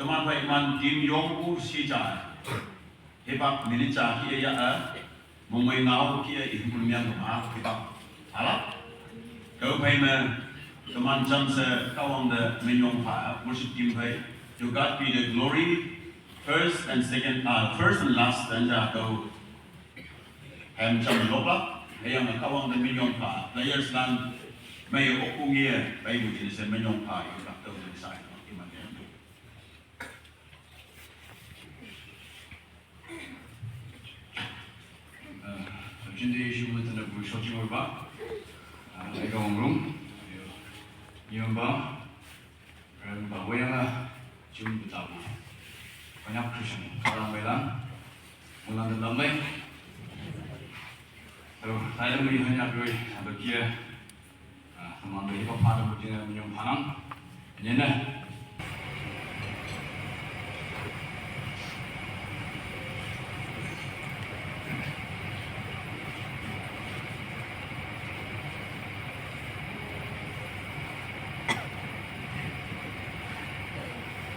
teman baik man tim yong u si cha hebak minit cha ki ya mongmai ngau ki impun miang ma hebak ala kau pai na teman jam se kawang de menyong pa worship team pai to God be the glory first and last and kau hem jam loba yang kawang de menyong pa players lan mai okungie pai mu ji se menyong pa yu kap tau de sai今天是我们的不少经文吧，那个网络，你们吧，人把我样就不打不，banyak Kristen orang bilang mulan dalam lagi, terus saya melihat hanya dua bagi teman bagi pada buktinya minum panang, ini nih.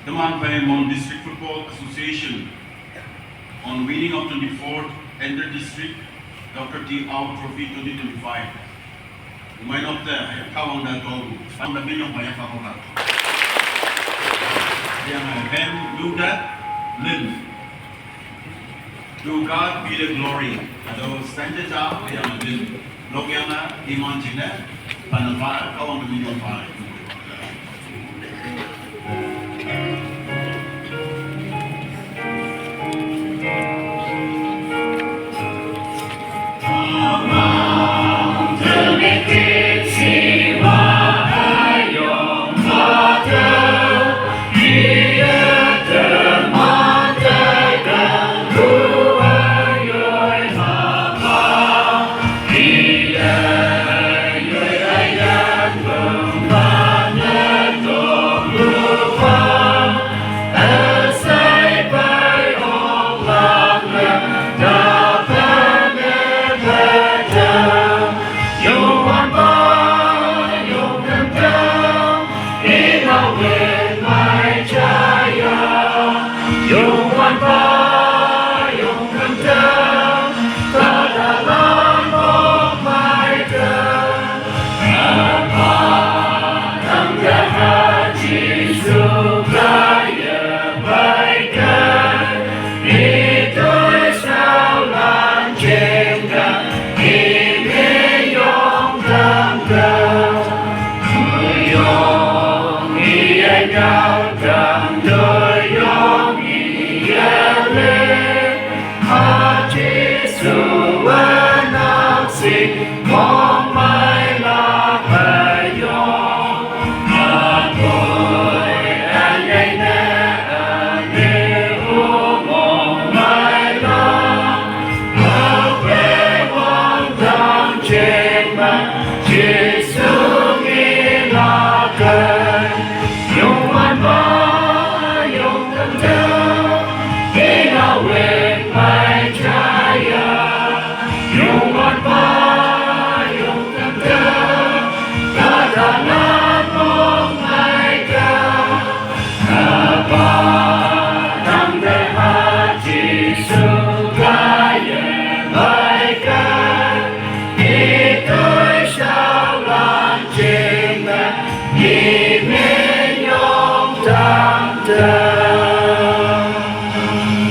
Teman Mon District Football Association on winning of 24th Ender District Dr. T. Out Trophy 2025. Main of the kawang dan gol, kawang dan minyak banyak kawang. Yang hem luda lin. To God be the glory. Atau standard up yang lin. Logiana iman cina panafar kawang dan minyak banyak. Bye.